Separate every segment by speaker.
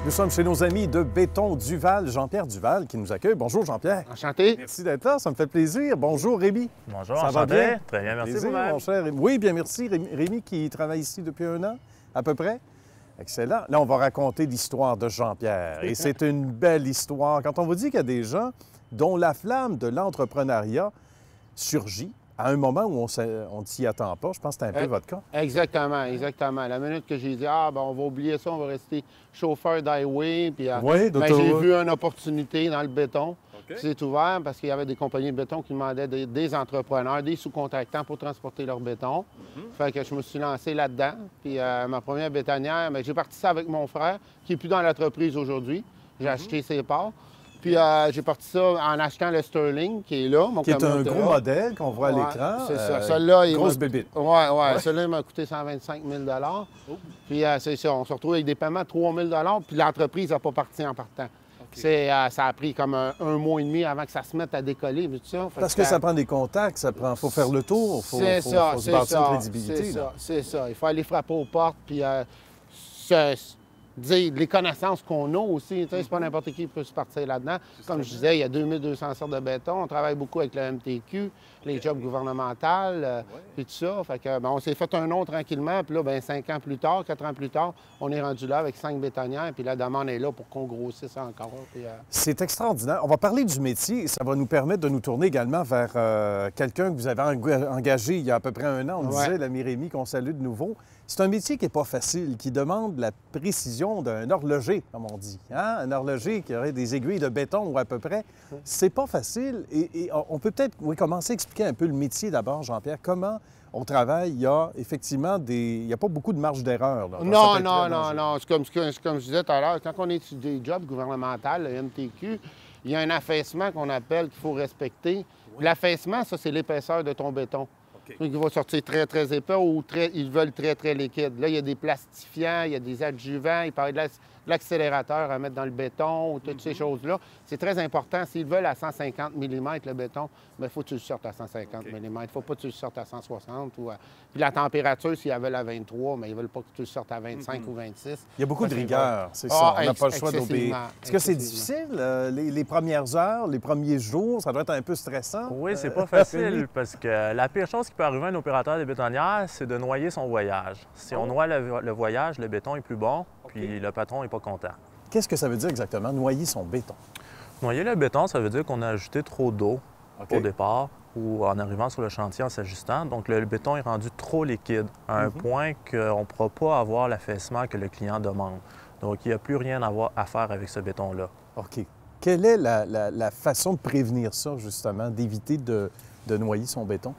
Speaker 1: Nous sommes chez nos amis de Béton Duval, Jean-Pierre Duval qui nous accueille. Bonjour Jean-Pierre.
Speaker 2: Enchanté.
Speaker 1: Merci d'être là, ça me fait plaisir. Bonjour Rémi.
Speaker 3: Bonjour,
Speaker 1: ça
Speaker 3: enchanté.
Speaker 1: va bien?
Speaker 3: Très bien, merci
Speaker 1: Plaisir,
Speaker 3: vous-même.
Speaker 1: mon cher Rémi. Oui, bien merci. Rémi qui travaille ici depuis 1 an, à peu près. Excellent. Là, on va raconter l'histoire de Jean-Pierre. Et c'est une belle histoire. Quand on vous dit qu'il y a des gens dont la flamme de l'entrepreneuriat surgit à un moment où on ne s'y attend pas, je pense que c'est un peu votre cas.
Speaker 2: Exactement, exactement. La minute que j'ai dit, on va oublier ça, on va rester chauffeur d'highway, puis
Speaker 1: Oui,
Speaker 2: j'ai vu une opportunité dans le béton.
Speaker 1: OK.
Speaker 2: C'est ouvert parce qu'il y avait des compagnies de béton qui demandaient des entrepreneurs, des sous-contractants pour transporter leur béton. Fait que je me suis lancé là-dedans. Puis ma première bétonnière, j'ai parti ça avec mon frère, qui n'est plus dans l'entreprise aujourd'hui. J'ai acheté ses parts. Puis j'ai parti ça en achetant le Sterling, qui est là.
Speaker 1: Qui est un gros modèle qu'on voit à l'écran.
Speaker 2: C'est ça. Celui-là,
Speaker 1: grosse bébite.
Speaker 2: Oui, celui-là, il m'a coûté 125 000 Puis c'est ça, on se retrouve avec des paiements de 3 000 puis l'entreprise n'a pas parti en partant. Ça a pris comme un mois et demi avant que ça se mette à décoller. Tout ça.
Speaker 1: Parce que ça prend des contacts, faut faire le tour, il faut se bâtir une crédibilité.
Speaker 2: C'est ça. Il faut aller frapper aux portes, puis dire les connaissances qu'on a aussi. C'est pas n'importe qui qui peut se partir là-dedans. Comme je disais, il y a 2200 sortes de béton. On travaille beaucoup avec le MTQ, les jobs gouvernementaux, puis tout ça. Fait que, on s'est fait un nom tranquillement. Puis là, 5 ans plus tard, 4 ans plus tard, on est rendu là avec 5 bétonnières. Puis la demande est là pour qu'on grossisse encore. Puis,
Speaker 1: C'est extraordinaire. On va parler du métier et ça va nous permettre de nous tourner également vers quelqu'un que vous avez engagé il y a à peu près 1 an. On disait, l'ami Rémi, qu'on salue de nouveau. C'est un métier qui n'est pas facile, qui demande la précision d'un horloger, comme on dit. Hein? Un horloger qui aurait des aiguilles de béton ou à peu près. C'est pas facile. Et on peut peut-être commencer à expliquer un peu le métier d'abord, Jean-Pierre. Comment on travaille? Il y a effectivement il n'y a pas beaucoup de marge d'erreur.
Speaker 2: Non. C'est comme je disais tout à l'heure, quand on est sur des jobs gouvernementaux, le MTQ, il y a un affaissement qu'on appelle qu'il faut respecter. L'affaissement, ça, c'est l'épaisseur de ton béton. Donc, il va sortir très, très épais ou ils veulent très, très liquide. Là, il y a des plastifiants, il y a des adjuvants, il parle de l'accélérateur à mettre dans le béton, ou toutes ces choses-là. C'est très important. S'ils veulent à 150 mm le béton, il faut que tu le sortes à 150 mm. Il ne faut pas que tu le sortes à 160. Puis la température, s'ils la veulent à 23, mais ils ne veulent pas que tu le sortes à 25 ou 26.
Speaker 1: Il y a beaucoup de rigueur, c'est ça. On n'a pas le choix d'obéir. Est-ce que c'est difficile, les premières heures, les premiers jours? Ça doit être un peu stressant?
Speaker 3: Oui, c'est pas facile parce que la pire chose qui peut arriver à un opérateur de bétonnière, c'est de noyer son voyage. Si on noie le voyage, le béton est plus bon, puis le patron n'est pas content.
Speaker 1: Qu'est-ce que ça veut dire exactement, noyer son béton?
Speaker 3: Noyer le béton, ça veut dire qu'on a ajouté trop d'eau au départ ou en arrivant sur le chantier en s'ajustant. Donc, le béton est rendu trop liquide à un point qu'on ne pourra pas avoir l'affaissement que le client demande. Donc, il n'y a plus rien à faire avec ce béton-là.
Speaker 1: OK. Quelle est la façon de prévenir ça, justement, d'éviter de noyer son béton?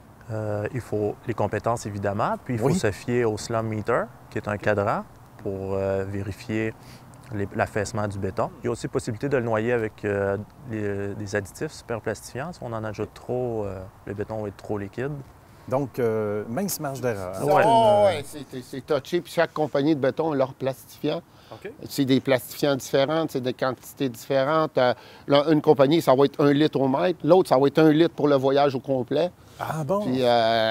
Speaker 3: Il faut les compétences, évidemment, puis il faut se fier au slum meter, qui est un cadran pour vérifier l'affaissement du béton. Il y a aussi possibilité de le noyer avec des additifs superplastifiants. Si on en ajoute trop, le béton va être trop liquide.
Speaker 1: Donc, mince marge d'erreur.
Speaker 2: Oui, c'est touché. Puis chaque compagnie de béton a leur plastifiant. C'est des plastifiants différents, c'est des quantités différentes. Là, une compagnie, ça va être 1 litre au mètre. L'autre, ça va être 1 litre pour le voyage au complet.
Speaker 1: Ah bon?
Speaker 2: Puis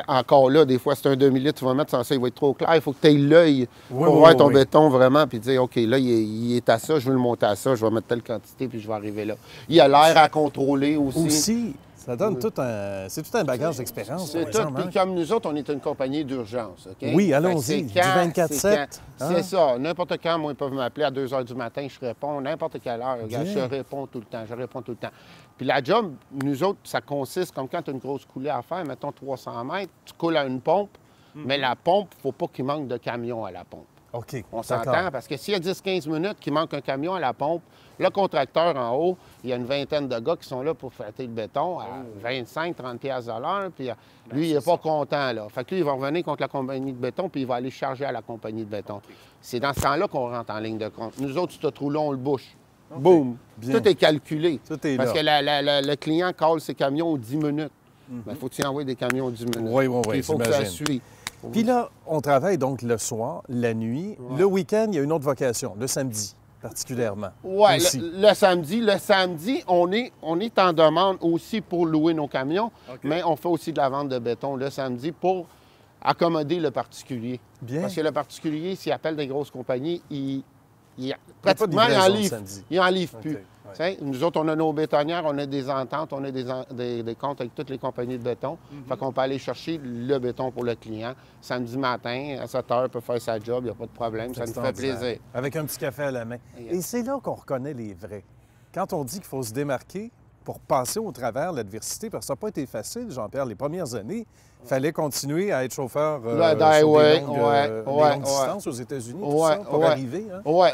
Speaker 2: encore là, des fois, c'est un demi-litre, tu vas mettre sans ça, il va être trop clair. Il faut que tu aies l'œil pour voir ton béton vraiment, puis dire, OK, là, il est à ça, je veux le monter à ça, je vais mettre telle quantité, puis je vais arriver là. Il y a l'air à contrôler aussi.
Speaker 1: Ça donne c'est tout un bagage d'expérience.
Speaker 2: C'est tout. Puis comme nous autres, on est une compagnie d'urgence. OK?
Speaker 1: Oui, allons-y. Du 24/7.
Speaker 2: C'est ça. N'importe quand, moi, ils peuvent m'appeler à 2 h du matin, je réponds. N'importe quelle heure. Je réponds tout le temps. Puis la job, nous autres, ça consiste comme quand tu as une grosse coulée à faire, mettons 300 mètres, tu coules à une pompe, mais la pompe, il ne faut pas qu'il manque de camion à la pompe.
Speaker 1: OK.
Speaker 2: On s'entend, parce que s'il y a 10-15 minutes qu'il manque un camion à la pompe, le contracteur en haut, il y a une vingtaine de gars qui sont là pour flatter le béton à 25-30 piastres de l'heure, puis lui, il n'est pas content, là. Fait que lui, il va revenir contre la compagnie de béton, puis il va aller charger à la compagnie de béton. C'est dans ce temps-là qu'on rentre en ligne de compte. Nous autres, ce trou-là, on le bouche. Boum! Tout est calculé. Parce que le client cale ses camions aux 10 minutes. Il faut qu'il envoie des camions aux 10 minutes.
Speaker 1: Oui,
Speaker 2: il faut que ça suive.
Speaker 1: Puis là, on travaille donc le soir, la nuit. Le week-end, il y a une autre vocation, le samedi particulièrement.
Speaker 2: Oui, le samedi, on est en demande aussi pour louer nos camions, mais on fait aussi de la vente de béton le samedi pour accommoder le particulier.
Speaker 1: Bien.
Speaker 2: Parce que le particulier, s'il appelle des grosses compagnies, il pratiquement,
Speaker 1: de
Speaker 2: il en
Speaker 1: livraison le
Speaker 2: livre.
Speaker 1: samedi.
Speaker 2: Il en livre plus.
Speaker 1: OK, ouais.
Speaker 2: T'sais, nous autres, on a nos bétonnières, on a des ententes, on a des comptes avec toutes les compagnies de béton. Fait qu'on peut aller chercher le béton pour le client. Samedi matin, à 7 heures, il peut faire sa job, il n'y a pas de problème. Ça nous fait
Speaker 1: Extraordinaire.
Speaker 2: plaisir.
Speaker 1: Avec un petit café à la main. Et c'est là qu'on reconnaît les vrais. Quand on dit qu'il faut se démarquer pour passer au travers de l'adversité, parce que ça n'a pas été facile, Jean-Pierre, les premières années, il fallait continuer à être chauffeur sur des longues distances aux États-Unis, tout ça, pour arriver. Hein?
Speaker 2: Oui,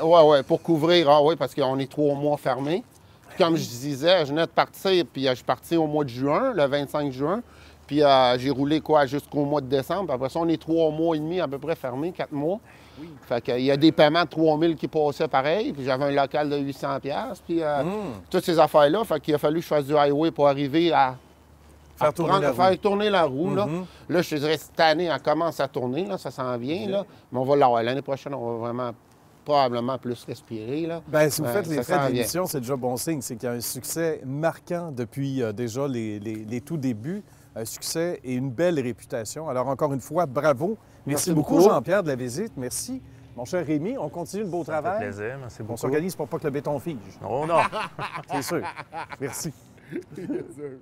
Speaker 2: pour couvrir, parce qu'on est 3 mois fermés. Puis comme je disais, je venais de partir, puis je suis parti au mois de juin, le 25 juin, puis j'ai roulé jusqu'au mois de décembre. Puis après ça, on est 3 mois et demi à peu près fermés, 4 mois. Oui. Fait qu'il y a des paiements de 3 000 qui passaient pareil, puis j'avais un local de 800 $, puis toutes ces affaires-là. Fait qu'il a fallu que je fasse du highway pour arriver à faire tourner la roue. Là, je te dirais, cette année, elle commence à tourner, là, ça s'en vient, là, mais on va l'avoir. L'année prochaine, on va vraiment probablement plus respirer. Là.
Speaker 1: Bien, si vous faites les frais de l'émission, c'est déjà bon signe. C'est qu'il y a un succès marquant depuis déjà les tout débuts. Un succès et une belle réputation. Alors, encore une fois, bravo. Merci beaucoup, Jean-Pierre, de la visite. Merci. Mon cher Rémi, on continue le beau travail.
Speaker 3: Ça fait plaisir. Merci beaucoup.
Speaker 1: On s'organise pour pas que le béton fige.
Speaker 3: Oh non!
Speaker 1: C'est sûr. Merci.
Speaker 2: Yes, sir.